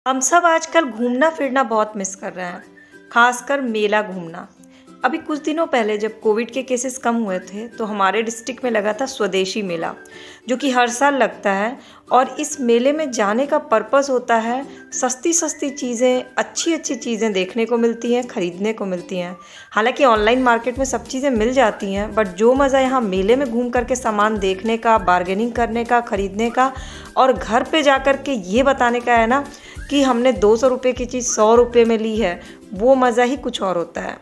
हम सब आजकल घूमना फिरना बहुत मिस कर रहे हैं, खासकर मेला घूमना। अभी कुछ दिनों पहले जब कोविड के केसेस कम हुए थे तो हमारे डिस्ट्रिक्ट में लगा था स्वदेशी मेला, जो कि हर साल लगता है। और इस मेले में जाने का पर्पस होता है सस्ती सस्ती चीज़ें, अच्छी अच्छी चीज़ें देखने को मिलती हैं, ख़रीदने को मिलती हैं। हालांकि ऑनलाइन मार्केट में सब चीज़ें मिल जाती हैं, बट जो मज़ा यहाँ मेले में घूम करके सामान देखने का, बार्गेनिंग करने का, ख़रीदने का और घर पे जा कर के ये बताने का है ना कि हमने 200 रुपये की चीज़ 100 रुपये में ली है, वो मज़ा ही कुछ और होता है।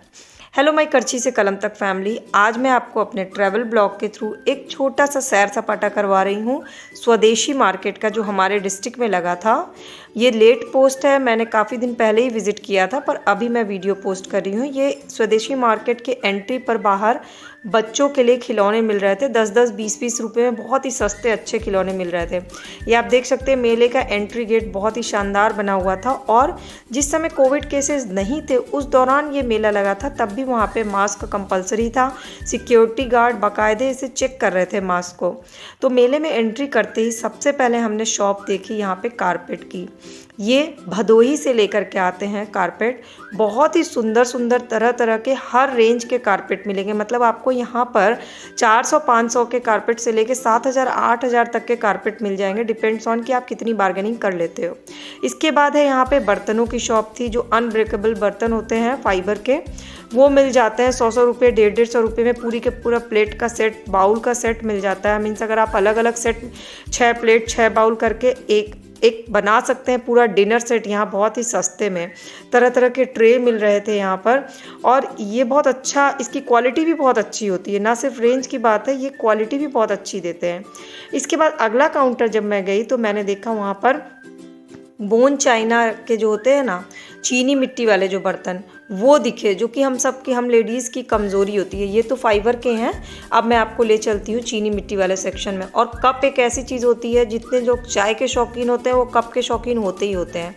हेलो माई करछी से कलम तक फैमिली, आज मैं आपको अपने ट्रैवल ब्लॉग के थ्रू एक छोटा सा सैर सपाटा करवा रही हूँ स्वदेशी मार्केट का, जो हमारे डिस्ट्रिक्ट में लगा था। ये लेट पोस्ट है, मैंने काफ़ी दिन पहले ही विज़िट किया था, पर अभी मैं वीडियो पोस्ट कर रही हूँ। ये स्वदेशी मार्केट के एंट्री पर बाहर बच्चों के लिए खिलौने मिल रहे थे, 10-10, 20-20 रुपये में बहुत ही सस्ते अच्छे खिलौने मिल रहे थे। ये आप देख सकते हैं, मेले का एंट्री गेट बहुत ही शानदार बना हुआ था। और जिस समय कोविड केसेस नहीं थे उस दौरान ये मेला लगा था, तब भी वहाँ पे मास्क कंपलसरी था। सिक्योरिटी गार्ड बाकायदे इसे चेक कर रहे थे मास्क को। तो मेले में एंट्री करते ही सबसे पहले हमने शॉप देखी यहाँ पे कारपेट की। ये भदोही से लेकर के आते हैं कारपेट, बहुत ही सुंदर सुंदर तरह तरह के हर रेंज के कारपेट मिलेंगे। मतलब आपको यहाँ पर 400-500 के कारपेट से लेके 7,000-8,000 तक के कारपेट मिल जाएंगे, डिपेंड्स ऑन कि आप कितनी बार्गेनिंग कर लेते हो। इसके बाद है यहाँ पे बर्तनों की शॉप थी, जो अनब्रेकेबल बर्तन होते हैं फाइबर के, वो मिल जाते हैं 100-100 रुपये, 150-150 रुपये में पूरी के पूरा प्लेट का सेट, बाउल का सेट मिल जाता है। मीन्स अगर आप अलग अलग सेट 6 प्लेट 6 बाउल करके एक बना सकते हैं पूरा डिनर सेट। यहाँ बहुत ही सस्ते में तरह तरह के ट्रे मिल रहे थे यहाँ पर। और ये बहुत अच्छा, इसकी क्वालिटी भी बहुत अच्छी होती है, ना सिर्फ रेंज की बात है, ये क्वालिटी भी बहुत अच्छी देते हैं। इसके बाद अगला काउंटर जब मैं गई तो मैंने देखा वहाँ पर बोन चाइना के जो होते हैं ना, चीनी मिट्टी वाले जो बर्तन, वो दिखे, जो कि हम लेडीज़ की कमज़ोरी होती है। ये तो फाइबर के हैं। अब मैं आपको ले चलती हूँ चीनी मिट्टी वाले सेक्शन में। और कप एक ऐसी चीज़ होती है, जितने लोग चाय के शौकीन होते हैं वो कप के शौकीन होते ही होते हैं।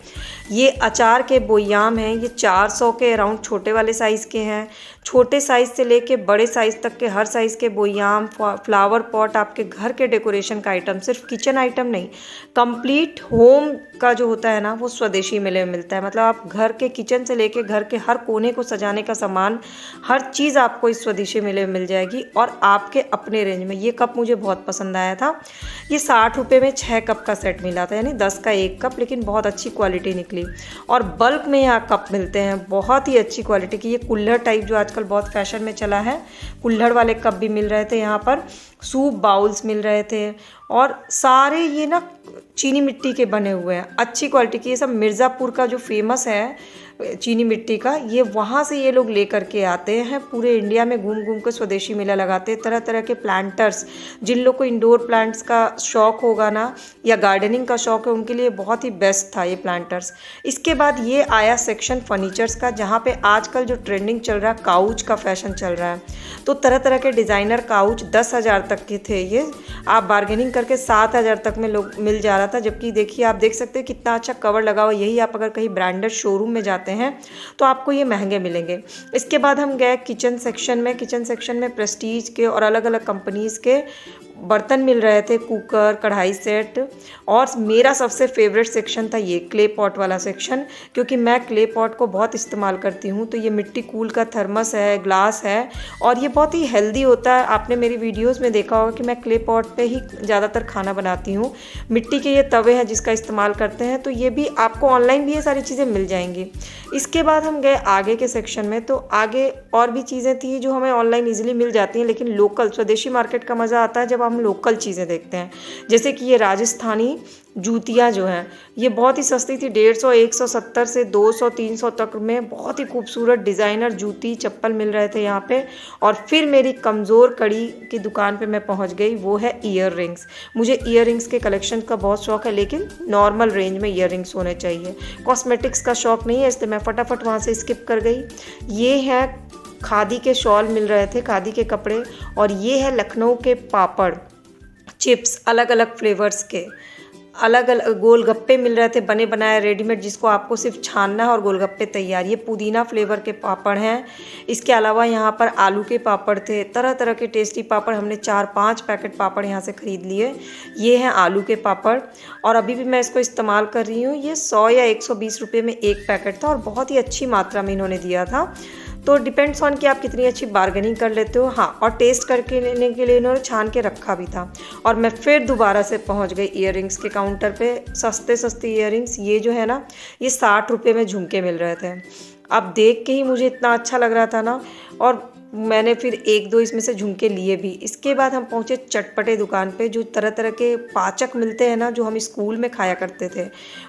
ये अचार के बोयाम हैं, ये 400 के अराउंड छोटे वाले साइज़ के हैं। छोटे साइज़ से लेके बड़े साइज़ तक के हर साइज़ के बोयाम, फ्लावर पॉट, आपके घर के डेकोरेशन का आइटम, सिर्फ किचन आइटम नहीं, कंप्लीट होम का जो होता है ना, वो स्वदेशी मेले में मिलता है। मतलब आप घर के किचन से लेके घर के हर कोने को सजाने का सामान, हर चीज़ आपको इस स्वदेशी मेले में मिल जाएगी, और आपके अपने रेंज में। ये कप मुझे बहुत पसंद आया था। ये 60 रुपये में 6 कप का सेट मिला था, यानी 10 का 1 कप, लेकिन बहुत अच्छी क्वालिटी निकली। और बल्क में यहाँ कप मिलते हैं बहुत ही अच्छी क्वालिटी की। ये कुल्हड़ टाइप जो आजकल बहुत फैशन में चला है, कुल्हड़ वाले कप भी मिल रहे थे यहाँ पर। सूप बाउल्स मिल रहे थे, और सारे ये ना चीनी मिट्टी के बने हुए हैं, अच्छी क्वालिटी की। ये सब मिर्ज़ापुर का जो फेमस है चीनी मिट्टी का, ये वहाँ से ये लोग ले करके आते हैं। पूरे इंडिया में घूम घूम कर स्वदेशी मेला लगाते हैं। तरह तरह के प्लांटर्स, जिन लोग को इंडोर प्लांट्स का शौक़ होगा ना, या गार्डनिंग का शौक़ है, उनके लिए बहुत ही बेस्ट था ये प्लांटर्स। इसके बाद ये आया सेक्शन फर्नीचर्स का, जहाँ पे आजकल जो ट्रेंडिंग चल रहा है, काउच का फैशन चल रहा है। तो तरह तरह के डिज़ाइनर काउच 10,000 तक के थे। ये आप बार्गेनिंग करके 7,000 तक में लोग मिल जा रहा था। जबकि देखिए, आप देख सकते हैं कितना अच्छा कवर लगा हुआ। यही आप अगर कहीं ब्रांडेड शोरूम में जाते हैं तो आपको ये महंगे मिलेंगे। इसके बाद हम गए किचन सेक्शन में। किचन सेक्शन में प्रेस्टीज के और अलग अलग कंपनीज़ के बर्तन मिल रहे थे, कुकर, कढ़ाई सेट। और मेरा सबसे फेवरेट सेक्शन था ये क्ले पॉट वाला सेक्शन, क्योंकि मैं क्ले पॉट को बहुत इस्तेमाल करती हूँ। तो ये मिट्टी कूल का थर्मस है, ग्लास है, और ये बहुत ही हेल्दी होता है। आपने मेरी वीडियोस में देखा होगा कि मैं क्ले पॉट पे ही ज़्यादातर खाना बनाती हूँ। मिट्टी के ये तवे हैं जिसका इस्तेमाल करते हैं। तो ये भी आपको ऑनलाइन भी ये सारी चीज़ें मिल जाएंगी। इसके बाद हम गए आगे के सेक्शन में। तो आगे और भी चीज़ें थी जो हमें ऑनलाइन ईजिली मिल जाती हैं, लेकिन लोकल स्वदेशी मार्केट का मज़ा आता है जब हम लोकल चीज़ें देखते हैं। जैसे कि ये राजस्थानी जूतियाँ जो हैं, ये बहुत ही सस्ती थी, 150, 170 से 200, 300 तक में बहुत ही खूबसूरत डिज़ाइनर जूती चप्पल मिल रहे थे यहाँ पे। और फिर मेरी कमज़ोर कड़ी की दुकान पे मैं पहुँच गई, वो है ईयर रिंग्स। मुझे ईयर रिंग्स के कलेक्शन का बहुत शौक़ है, लेकिन नॉर्मल रेंज में ईयर रिंग्स होने चाहिए। कॉस्मेटिक्स का शौक़ नहीं है, इसलिए मैं फटाफट वहाँ से स्किप कर गई। ये है खादी के शॉल मिल रहे थे, खादी के कपड़े। और ये है लखनऊ के पापड़ चिप्स, अलग अलग फ्लेवर्स के। अलग अलग गोलगप्पे मिल रहे थे बने बनाए रेडीमेड, जिसको आपको सिर्फ छानना है और गोलगप्पे तैयार। ये पुदीना फ्लेवर के पापड़ हैं। इसके अलावा यहाँ पर आलू के पापड़ थे, तरह तरह के टेस्टी पापड़। हमने 4-5 पैकेट पापड़ यहाँ से ख़रीद लिए। ये हैं आलू के पापड़ और अभी भी मैं इसको इस्तेमाल कर रही हूँ। ये 100 या 120 रुपये में एक पैकेट था और बहुत ही अच्छी मात्रा में इन्होंने दिया था। तो डिपेंड्स ऑन कि आप कितनी अच्छी बार्गेनिंग कर लेते हो। हाँ, और टेस्ट करके लेने के लिए इन्होंने छान के रखा भी था। और मैं फिर दोबारा से पहुंच गई ईयररिंग्स के काउंटर पे। सस्ते सस्ते ईयररिंग्स, ये जो है ना, ये 60 रुपये में झुमके मिल रहे थे। अब देख के ही मुझे इतना अच्छा लग रहा था ना, और मैंने फिर 1-2 इसमें से झुमके लिए भी। इसके बाद हम पहुँचे चटपटे दुकान पे, जो तरह तरह के पाचक मिलते हैं ना, जो हम स्कूल में खाया करते थे।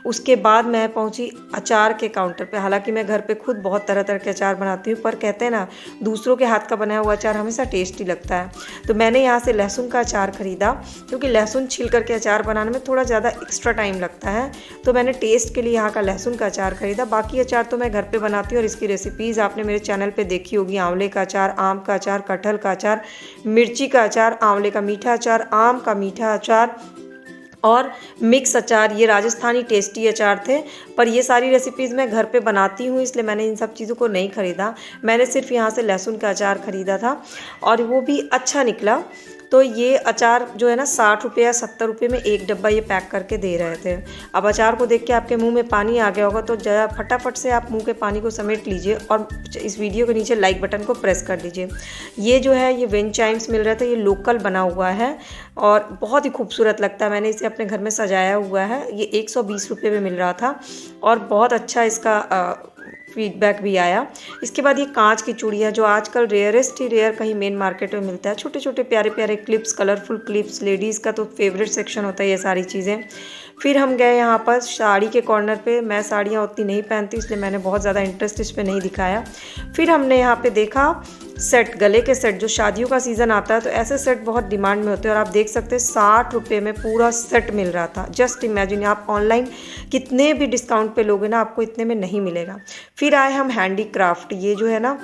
उसके बाद मैं पहुँची अचार के काउंटर पे। हालांकि मैं घर पे खुद बहुत तरह तरह के अचार बनाती हूँ, पर कहते हैं ना, दूसरों के हाथ का बनाया हुआ अचार हमेशा टेस्टी लगता है। तो मैंने यहाँ से लहसुन का अचार ख़रीदा, क्योंकि लहसुन छील करके अचार बनाने में थोड़ा ज़्यादा एक्स्ट्रा टाइम लगता है। तो मैंने टेस्ट के लिए यहाँ का लहसुन का अचार ख़रीदा। बाकी अचार तो मैं घर पर बनाती हूँ और इसकी रेसिपीज़ आपने मेरे चैनल पर देखी होगी। आंवले का अचार, आम का अचार, कटहल का अचार, मिर्ची का अचार, आंवले का मीठा अचार, आम का मीठा अचार और मिक्स अचार। ये राजस्थानी टेस्टी अचार थे। पर ये सारी रेसिपीज़ मैं घर पे बनाती हूँ, इसलिए मैंने इन सब चीज़ों को नहीं ख़रीदा। मैंने सिर्फ यहाँ से लहसुन का अचार ख़रीदा था और वो भी अच्छा निकला। तो ये अचार जो है ना, 60 रुपये या 70 रुपये में एक डब्बा ये पैक करके दे रहे थे। अब अचार को देख के आपके मुंह में पानी आ गया होगा, तो जरा फटाफट से आप मुंह के पानी को समेट लीजिए और इस वीडियो के नीचे लाइक बटन को प्रेस कर लीजिए। ये जो है, ये विंड चाइम्स मिल रहा था। ये लोकल बना हुआ है और बहुत ही खूबसूरत लगता है। मैंने इसे अपने घर में सजाया हुआ है। ये 120 रुपये में मिल रहा था और बहुत अच्छा इसका फीडबैक भी आया। इसके बाद ये कांच की चूड़ियाँ, जो आजकल रेयरेस्ट ही रेयर कहीं मेन मार्केट में मिलता है। छोटे छोटे प्यारे प्यारे क्लिप्स, कलरफुल क्लिप्स, लेडीज़ का तो फेवरेट सेक्शन होता है ये सारी चीज़ें। फिर हम गए यहाँ पर साड़ी के कॉर्नर पे। मैं साड़ियाँ उतनी नहीं पहनती, इसलिए मैंने बहुत ज़्यादा इंटरेस्ट इस पर नहीं दिखाया। फिर हमने यहाँ पे देखा सेट, गले के सेट। जो शादियों का सीज़न आता है तो ऐसे सेट बहुत डिमांड में होते हैं और आप देख सकते हैं 60 रुपये में पूरा सेट मिल रहा था। जस्ट इमेजिन, आप ऑनलाइन कितने भी डिस्काउंट पे लोगे ना, आपको इतने में नहीं मिलेगा। फिर आए हम हैंडीक्राफ्ट। ये जो है ना,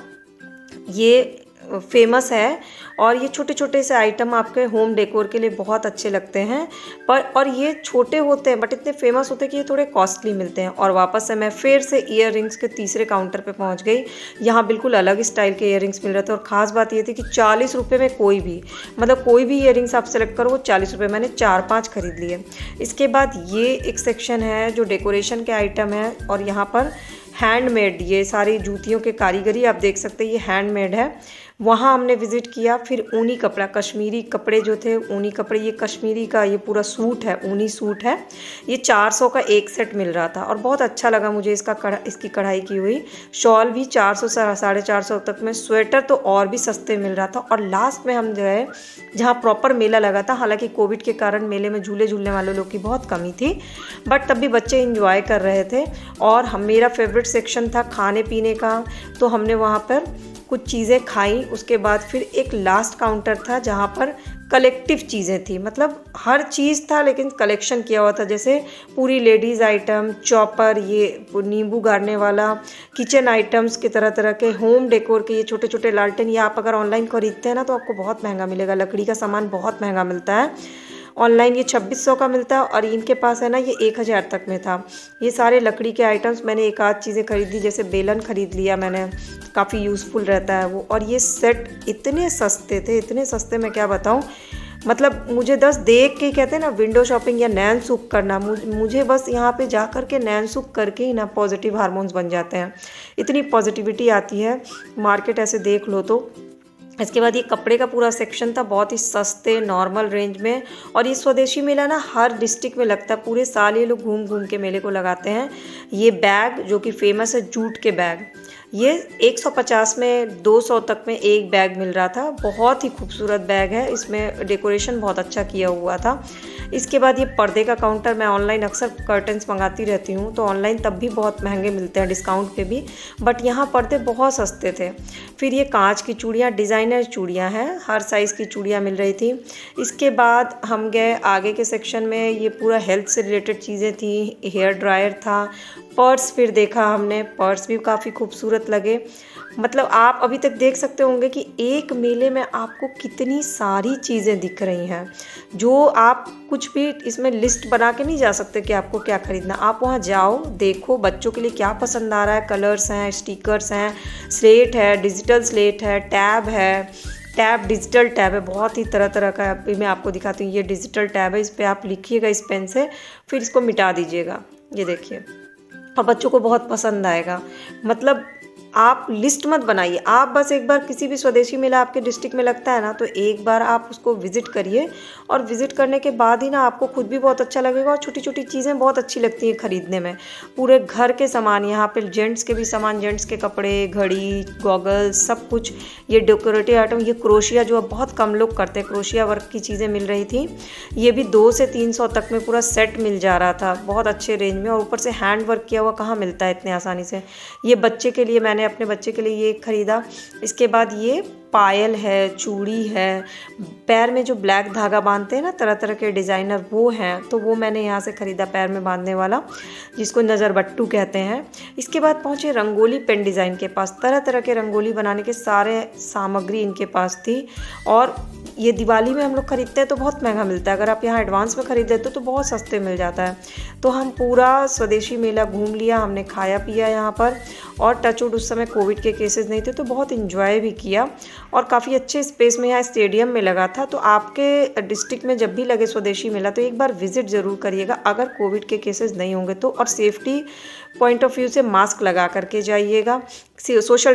ये फेमस है और ये छोटे छोटे से आइटम आपके होम डेकोर के लिए बहुत अच्छे लगते हैं। और ये छोटे होते हैं बट इतने फेमस होते हैं कि ये थोड़े कॉस्टली मिलते हैं। और वापस से मैं फिर से ईयररिंग्स के तीसरे काउंटर पे पहुंच गई। यहाँ बिल्कुल अलग स्टाइल के ईयररिंग्स मिल रहे थे और ख़ास बात ये थी कि 40 रुपये में कोई भी, मतलब कोई भी ईयररिंग्स आप सेलेक्ट करो वो 40 रुपये। मैंने 4-5 खरीद लिए। इसके बाद ये एक सेक्शन है जो डेकोरेशन के आइटम है और यहाँ पर हैंडमेड, ये सारी जूतियों के कारीगरी आप देख सकते हैं, ये हैंडमेड है। वहाँ हमने विज़िट किया। फिर ऊनी कपड़ा, कश्मीरी कपड़े जो थे, ऊनी कपड़े, ये कश्मीरी का ये पूरा सूट है, ऊनी सूट है। ये 400 का एक सेट मिल रहा था और बहुत अच्छा लगा मुझे इसकी कढ़ाई की हुई। शॉल भी 400 से 450 तक में। स्वेटर तो और भी सस्ते मिल रहा था। और लास्ट में हम गए जहाँ प्रॉपर मेला लगा था। हालांकि कोविड के कारण मेले में झूले झूलने वाले लोग की बहुत कमी थी, बट तब भी बच्चे इंजॉय कर रहे थे। और मेरा फेवरेट सेक्शन था खाने पीने का, तो हमने वहाँ पर कुछ चीज़ें खाई। उसके बाद फिर एक लास्ट काउंटर था जहाँ पर कलेक्टिव चीज़ें थी, मतलब हर चीज़ था लेकिन कलेक्शन किया हुआ था। जैसे पूरी लेडीज़ आइटम, चॉपर, ये नींबू गाड़ने वाला, किचन आइटम्स के तरह तरह के, होम डेकोर के ये छोटे छोटे लालटेन। ये आप अगर ऑनलाइन खरीदते हैं ना तो आपको बहुत महंगा मिलेगा। लकड़ी का सामान बहुत महंगा मिलता है ऑनलाइन। ये 2600 का मिलता है और इनके पास है ना, ये 1000 तक में था। ये सारे लकड़ी के आइटम्स। मैंने एक आध चीज़ें खरीदी, जैसे बेलन खरीद लिया मैंने, काफ़ी यूज़फुल रहता है वो। और ये सेट इतने सस्ते थे, इतने सस्ते, मैं क्या बताऊँ। मतलब मुझे 10 देख के, कहते हैं ना विंडो शॉपिंग या नैन सुख करना, मुझे बस यहाँ पे जा कर के नैन सुख करके ही ना पॉजिटिव हार्मोन्स बन जाते हैं। इतनी पॉजिटिविटी आती है मार्केट ऐसे देख लो तो। इसके बाद ये कपड़े का पूरा सेक्शन था, बहुत ही सस्ते नॉर्मल रेंज में। और ये स्वदेशी मेला ना हर डिस्ट्रिक्ट में लगता है, पूरे साल ये लोग घूम घूम के मेले को लगाते हैं। ये बैग जो कि फेमस है, जूट के बैग, ये 150 में 200 तक में एक बैग मिल रहा था। बहुत ही खूबसूरत बैग है, इसमें डेकोरेशन बहुत अच्छा किया हुआ था। इसके बाद ये पर्दे का काउंटर। मैं ऑनलाइन अक्सर कर्टन्स मंगाती रहती हूँ, तो ऑनलाइन तब भी बहुत महंगे मिलते हैं डिस्काउंट पे भी, बट यहाँ पर्दे बहुत सस्ते थे। फिर ये कांच की चूड़ियाँ, डिज़ाइनर चूड़ियाँ हैं, हर साइज़ की चूड़ियाँ मिल रही थी। इसके बाद हम गए आगे के सेक्शन में। ये पूरा हेल्थ से रिलेटेड चीज़ें थी, हेयर ड्रायर था, पर्स फिर देखा हमने, पर्स भी काफ़ी खूबसूरत लगे। मतलब आप अभी तक देख सकते होंगे कि एक मेले में आपको कितनी सारी चीज़ें दिख रही हैं, जो आप कुछ भी इसमें लिस्ट बना के नहीं जा सकते कि आपको क्या ख़रीदना। आप वहाँ जाओ, देखो बच्चों के लिए क्या पसंद आ रहा है, कलर्स हैं, स्टिकर्स हैं, स्लेट है, डिजिटल स्लेट है, टैब है, टैब डिजिटल टैब है, बहुत ही तरह तरह का। अभी मैं आपको दिखाती हूँ, ये डिजिटल टैब है, इस पर आप लिखिएगा इस पेन से, फिर इसको मिटा दीजिएगा, ये देखिए, और बच्चों को बहुत पसंद आएगा। मतलब आप लिस्ट मत बनाइए, आप बस एक बार किसी भी स्वदेशी मेला आपके डिस्ट्रिक्ट में लगता है ना, तो एक बार आप उसको विज़िट करिए, और विज़िट करने के बाद ही ना आपको खुद भी बहुत अच्छा लगेगा, और छोटी छोटी चीज़ें बहुत अच्छी लगती हैं ख़रीदने में। पूरे घर के सामान, यहाँ पे जेंट्स के भी सामान, जेंट्स के कपड़े, घड़ी, गॉगल्स, सब कुछ, ये डेकोरेटिव आइटम, ये क्रोशिया जो अब बहुत कम लोग करते हैं, क्रोशिया वर्क की चीज़ें मिल रही थी। ये भी 200 से 300 तक में पूरा सेट मिल जा रहा था, बहुत अच्छे रेंज में, और ऊपर से हैंड वर्क किया हुआ कहाँ मिलता है इतने आसानी से। ये बच्चे के लिए, मैंने अपने बच्चे के लिए ये ख़रीदा। इसके बाद ये पायल है, चूड़ी है, पैर में जो ब्लैक धागा बांधते हैं ना तरह तरह के डिज़ाइनर, वो हैं, तो वो मैंने यहाँ से ख़रीदा, पैर में बांधने वाला, जिसको नज़रबट्टू कहते हैं। इसके बाद पहुँचे रंगोली पेन डिज़ाइन के पास, तरह तरह के रंगोली बनाने के सारे सामग्री इनके पास थी। और ये दिवाली में हम लोग ख़रीदते हैं तो बहुत महंगा मिलता है, अगर आप यहाँ एडवांस में ख़रीद लेते हो तो बहुत सस्ते मिल जाता है। तो हम पूरा स्वदेशी मेला घूम लिया, हमने खाया पिया यहाँ पर, और टचवुड उस समय कोविड के केसेस नहीं थे, तो बहुत इन्जॉय भी किया, और काफ़ी अच्छे स्पेस में यहाँ स्टेडियम में लगा था। तो आपके डिस्ट्रिक्ट में जब भी लगे स्वदेशी मेला तो एक बार विज़िट ज़रूर करिएगा, अगर कोविड के केसेस नहीं होंगे तो, और सेफ्टी पॉइंट ऑफ व्यू से मास्क लगा करके जाइएगा, सोशल